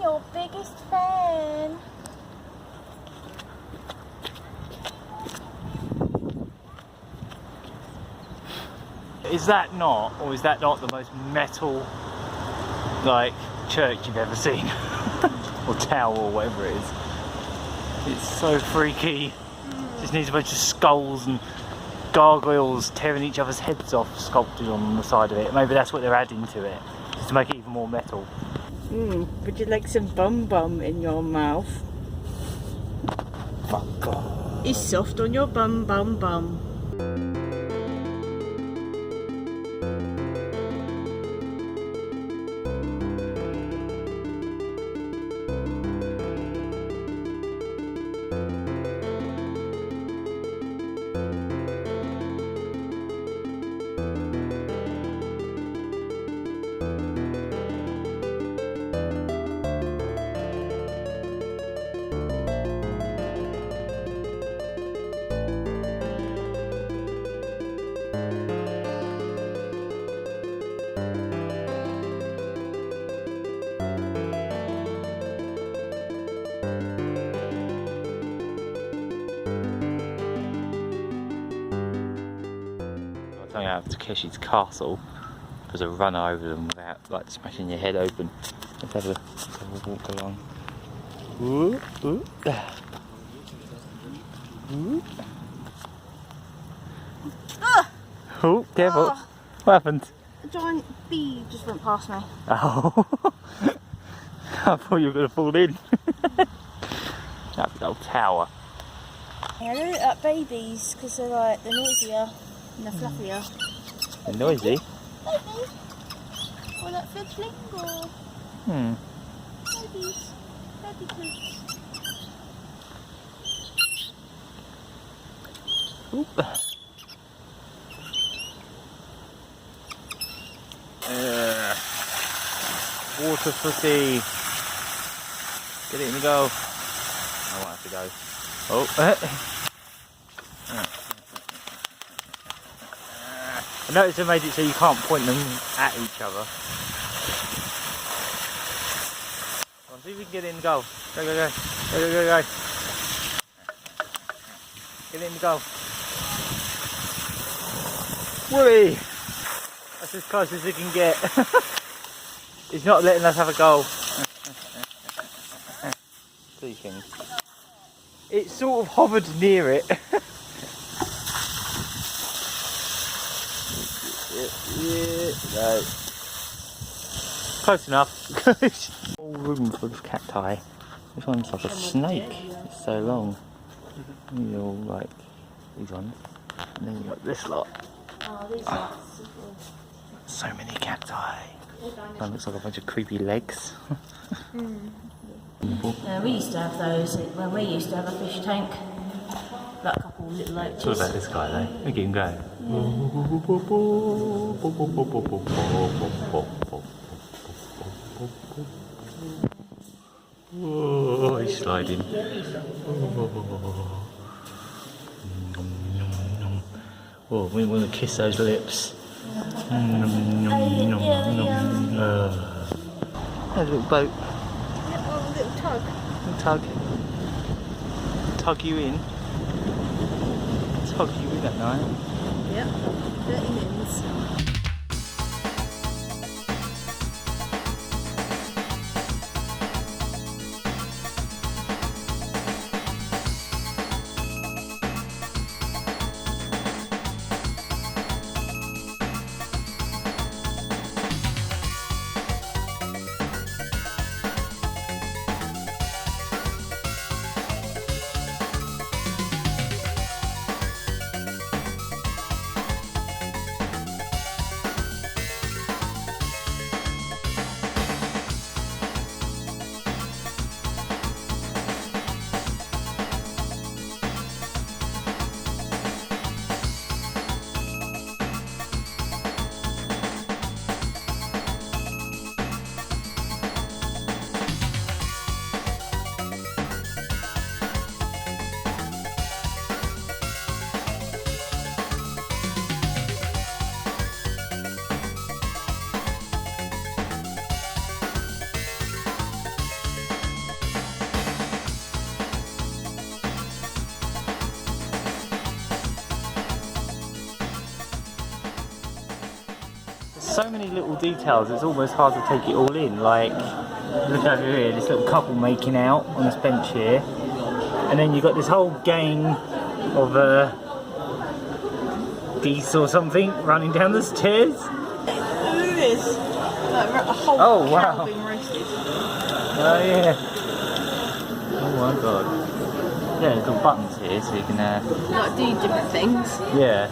your biggest fan. Is that not, or is that not the most metal, like, church you've ever seen? Or tower, or whatever it is. It's so freaky. Just needs a bunch of skulls and gargoyles tearing each other's heads off sculpted on the side of it. Maybe that's what they're adding to it, just to make it even more metal. Would you like some bum in your mouth? Fuck off. It's soft on your bum. Out to Keshi's castle. There's a runner over them without like smashing your head open. Let's have a walk along. Ooh, ooh. Ooh. Oh, careful. Oh. What happened? A giant bee just went past me. Oh. I thought you were going to fall in. That big old tower. Yeah, they look like babies because they're like, they're noisier and they're fluffier. They're noisy. Baby. Or like fledgling or babies. Baby kids. Oop. Water footy. Get it in the goal. I won't have to go. Oh. I noticed they made it so you can't point them at each other. Come on, see if we can get it in the goal. Go, go, go. Go, go, go, go. Get it in the goal. Whee! That's as close as we can get. He's not letting us have a goal. These things. It sort of hovered near it. No. Close enough. All room full of cacti. This one's like a snake. It's so long. These are all like these ones. And then you got this lot. Oh, these are So many cacti. That looks like a bunch of creepy legs. we used to have those when we used to have a fish tank. Like a couple of little loaches. What about this guy though? Look at him go. Oh, he's sliding. Oh, we want to kiss those lips. There's a little boat. Yeah, little tug. Little tug. Tug you in. Tug you in at night. Yep, 30 minutes. so many little details, it's almost hard to take it all in. Like, look over here, this little couple making out on this bench here. And then you've got this whole gang of geese or something running down the stairs. Look at this. Like a whole Oh, cow wow. being roasted. Oh yeah. Oh my god. Yeah, there's little buttons here so you can Like do different things. yeah.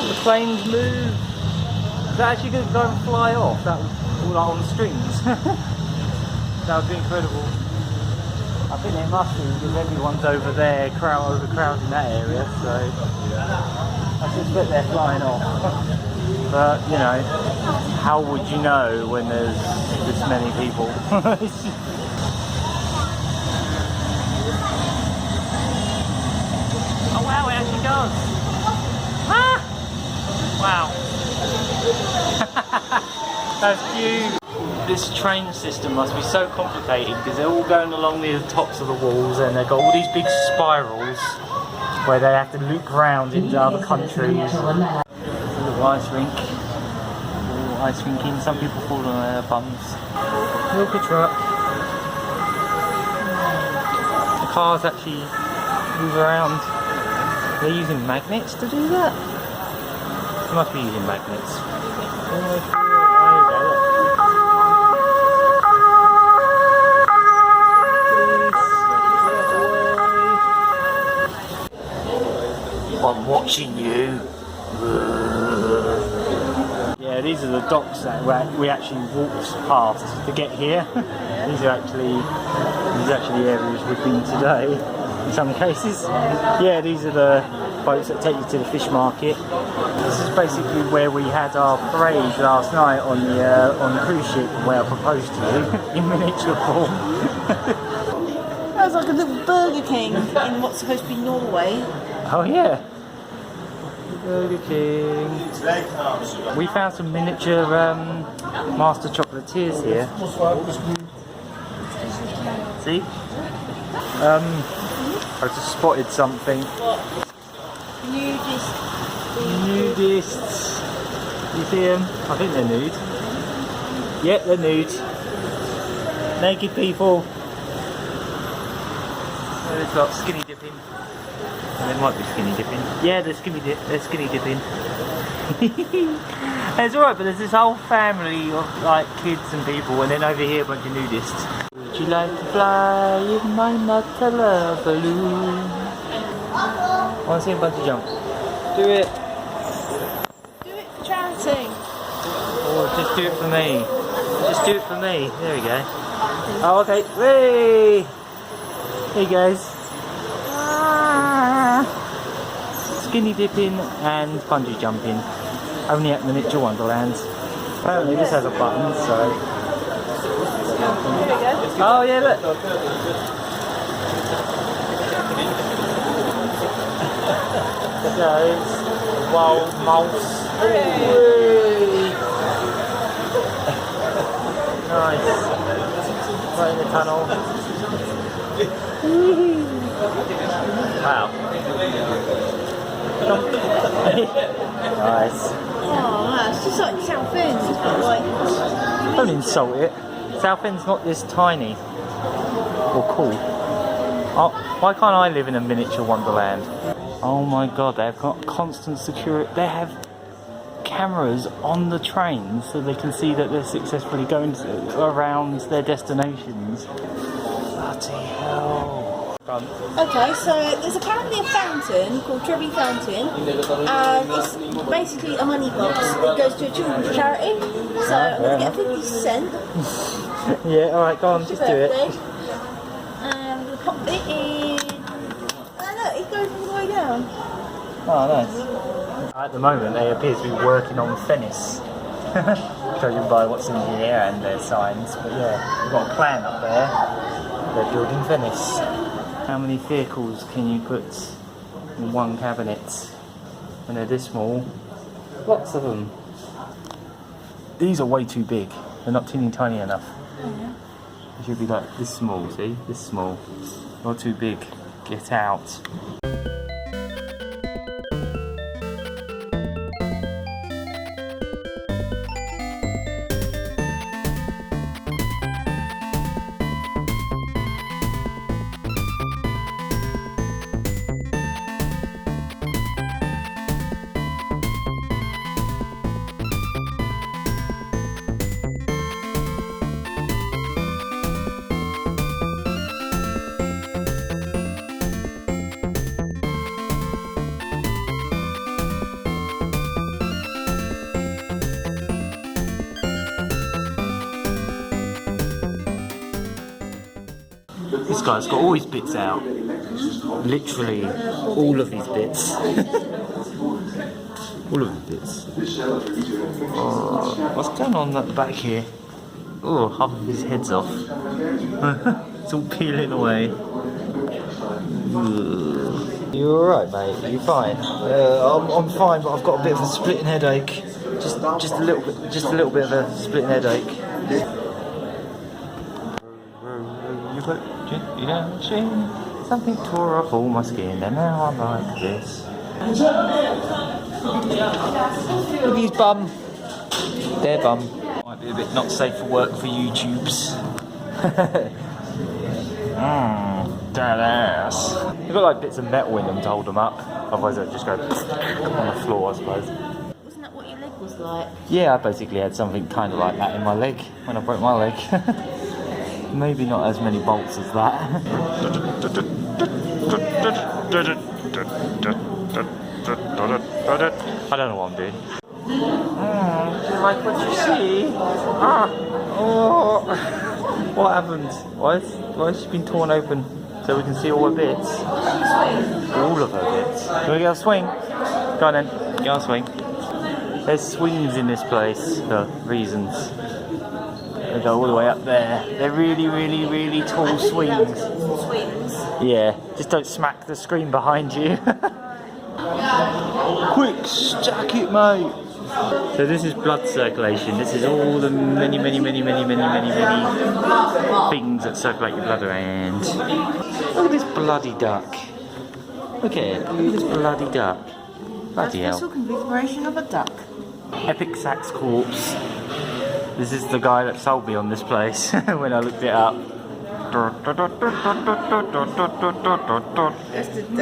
The planes move. Is that actually going to go and fly off? That was all like on strings. That would be incredible. I think they must be because everyone's over there, overcrowded in that area, so I suspect they're flying off. But, you know, how would you know when there's this many people? Oh wow, it actually does! Ah! Wow. That's cute. This train system must be so complicated because they're all going along the tops of the walls and they've got all these big spirals where they have to loop round into other countries. A little ice rink. All ice rinking. Some people fall on their bums. Milker truck. The cars actually move around. They're using magnets to do that? They must be using magnets. I'm watching you. Yeah, these are the docks that we actually walked past to get here. These are actually areas we've been today in some cases. Yeah, these are the boats that take you to the fish market. This is basically where we had our parade last night on the cruise ship where I proposed to you in miniature form. That was like a little Burger King in what's supposed to be Norway. Oh yeah. Burger King. We found some miniature master chocolatiers here. See? I just spotted something. Nudists. You see them? I think they're nude. Yep, they're nude. Naked people. They've got skinny dipping. They might be skinny dipping. Yeah, they're skinny dipping. It's alright, but there's this whole family of like kids and people, and then over here a bunch of nudists. Would you like to fly in my Nutella balloon? I want to see a bungee jump. Do it. Do it for charity. Or just do it for me. Just do it for me. There we go. Oh, okay. Hey! Hey guys. Skinny dipping and bungee jumping. Only at Miniatur Wunderland. Apparently this has a button, so... Here we go. Oh yeah, look! Guys, wild mouse. Hey. Nice. Right in the tunnel. Wow. Nice. Oh, that's just like Southend. Like, Don't insult it. Southend's not this tiny. Or cool. Oh, why can't I live in a miniature wonderland? Oh my god, they've got constant security. They have cameras on the trains so they can see that they're successfully going around their destinations. Bloody hell. okay, so there's apparently a fountain called Trevi Fountain, and it's basically a money box that goes to a children's charity. So I'm going to get 50 cent. Yeah, alright, go on, just do it. And we'll pop it in. And look, it goes all the way down. Oh, nice. At the moment, they appear to be working on Venice. Judging by what's in here and their signs. But yeah, we've got a plan up there. They're building Venice. How many vehicles can you put in one cabinet when they're this small? Lots of them. These are way too big. They're not teeny tiny enough. Yeah. They should be like this small, see? This small. You're too big. Get out. guy's got all his bits out. Literally all of his bits. All of the bits. Oh, what's going on at the back here? Oh, half of his head's off. It's all peeling away. You alright, mate? You fine? I'm fine, but I've got a bit of a splitting headache. Just a little bit of a splitting headache. You know, something tore off all my skin, and now I'm like this. Look at his bum. Their bum. Might be a bit not safe for work for YouTubes. That ass. They've got like bits of metal in them to hold them up. Otherwise they'll just go on the floor, I suppose. Wasn't that what your leg was like? Yeah, I basically had something kind of like that in my leg when I broke my leg. Maybe not as many bolts as that. I don't know what I'm doing. Do you like what you see? Oh. What happened? Why has she been torn open so we can see all her bits? All of her bits. Can we get a swing? Go on then, get on a swing. There's swings in this place for reasons. They go all the way up there. They're really, really, really tall swings. Swings? Yeah, just don't smack the screen behind you. Quick, stack it, mate. So this is blood circulation. This is all the many things that circulate your blood around. Look at this bloody duck. Look at it. Look at this bloody duck. Bloody hell. Special configuration of a duck. Epic Sax corpse. This is the guy that sold me on this place when I looked it up. That's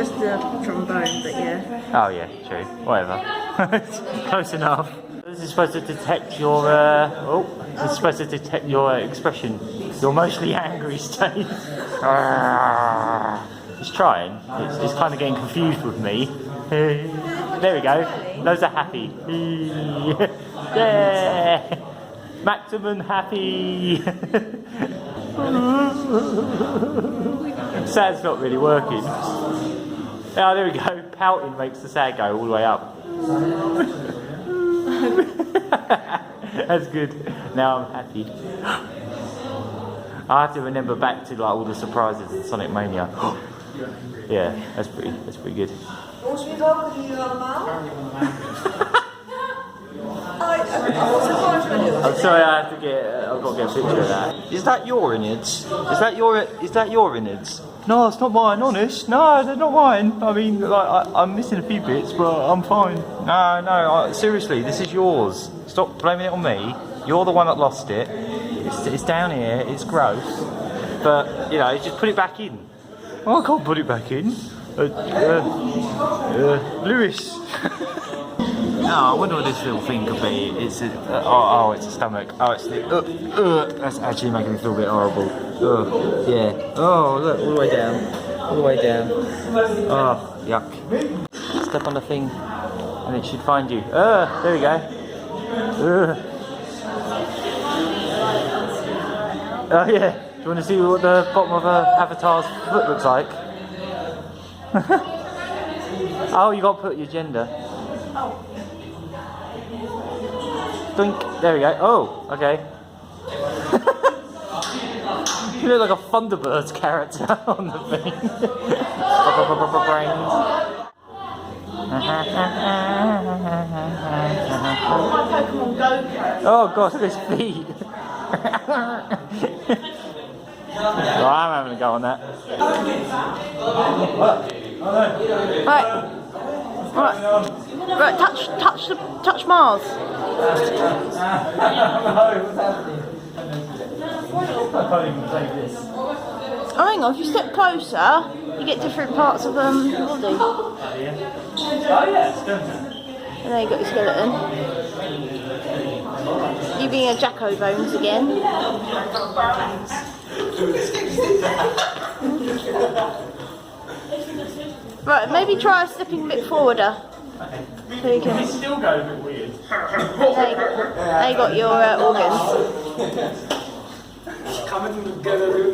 the trombone, but yeah. Oh yeah, true. Whatever. Close enough. This is supposed to detect your. This is supposed to detect your expression. Your mostly angry state. It's trying. It's kind of getting confused with me. There we go. Those are happy. Yeah. Maximum happy. Sad's not really working. Oh, there we go. Pouting makes the sad go all the way up. That's good. Now I'm happy. I have to remember back to like all the surprises in Sonic Mania. Yeah, that's pretty good. I'm sorry, I've got to get a picture of that. Is that your innards? Is that your innards? No, it's not mine, honest. No, they're not mine. I mean, like, I'm missing a few bits, but I'm fine. No, seriously, this is yours. Stop blaming it on me. You're the one that lost it. It's down here, it's gross. But, you know, just put it back in. Oh, I can't put it back in. Lewis. Oh, I wonder what this little thing could be. It's a, it's a stomach. Oh, it's the, that's actually making me feel a bit horrible. Yeah. Oh, look, all the way down. All the way down. Oh, yuck. Step on the thing and it should find you. There we go. Oh, yeah. Do you want to see what the bottom of a avatar's foot looks like? Oh, you got to put your gender. Doink. There we go. Oh, okay. You look like a Thunderbirds character on the thing. Oh god, look at his feet. Well, I'm having a go on that. Right, touch Mars. I can't even play this. Oh, hang on, if you step closer, you get different parts of the body. Oh yeah, And there you got your skeleton. You being a Jacko Bones again. Right, maybe try stepping a bit forwarder. So you can. It still goes a bit weird. There you got your organs. Coming together.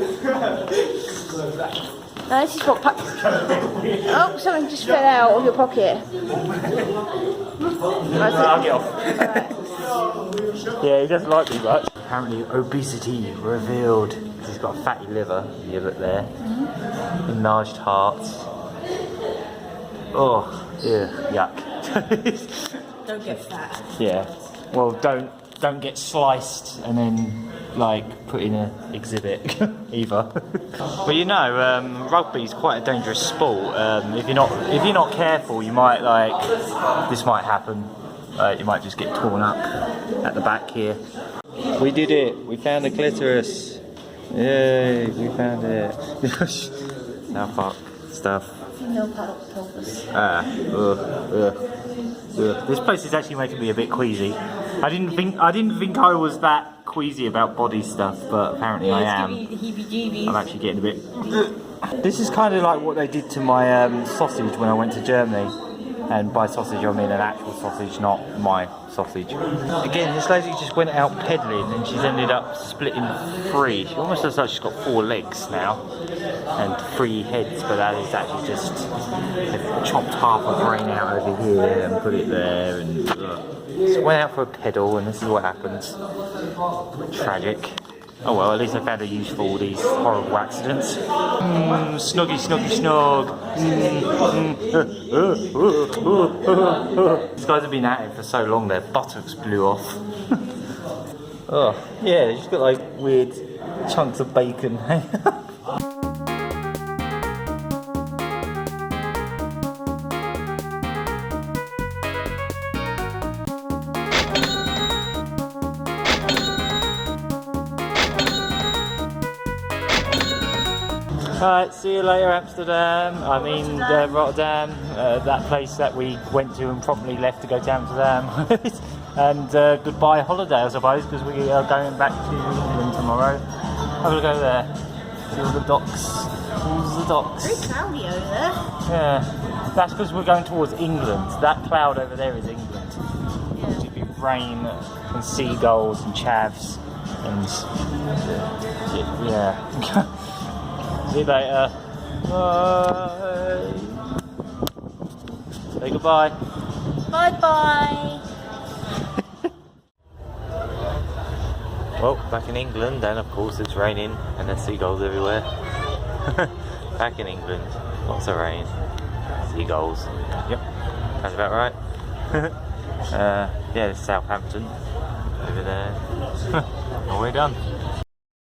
Now this is what oh, something just fell out of your pocket. I'll get off. Yeah, he doesn't like me much. Apparently obesity revealed. He's got a fatty liver, you look there. Enlarged heart. Oh, yeah, yuck. Don't get fat. Yeah. Well, don't get sliced and then like put in an exhibit either. But you know, rugby's quite a dangerous sport. If you're not careful, you might this might happen. You might just get torn up at the back here. We did it. We found the clitoris. Yay! We found it. Now fuck stuff. No pelvis. This place is actually making me a bit queasy. I didn't think I was that queasy about body stuff, but apparently I am. I'm actually getting a bit. This is kind of like what they did to my sausage when I went to Germany, and by sausage I mean an actual sausage, not my sausage. Again, this lady just went out pedaling and she's ended up splitting 3. She almost looks like she's got 4 legs now and 3 heads, but that is actually just they've chopped half a brain out over here and put it there, and just went out for a pedal, and this is what happens. Tragic. Oh well, at least I found a use for all these horrible accidents. Snuggy, snuggy, snug. These guys have been at it for so long, their buttocks blew off. Oh, yeah, they just got like weird chunks of bacon. Alright, see you later Amsterdam, I mean Rotterdam, that place that we went to and promptly left to go to Amsterdam. And goodbye holiday I suppose, because we are going back to England tomorrow. I'm going to go there, see all the docks. All the docks. Very cloudy over there. Yeah, that's because we're going towards England. That cloud over there is England. Yeah. It'll be rain and seagulls and chavs and yeah. See you later. Bye. Say goodbye. Bye bye. Well, back in England, and of course it's raining and there's seagulls everywhere. Back in England, lots of rain, seagulls. Yep, that's about right. Yeah, it's Southampton over there. And we're done.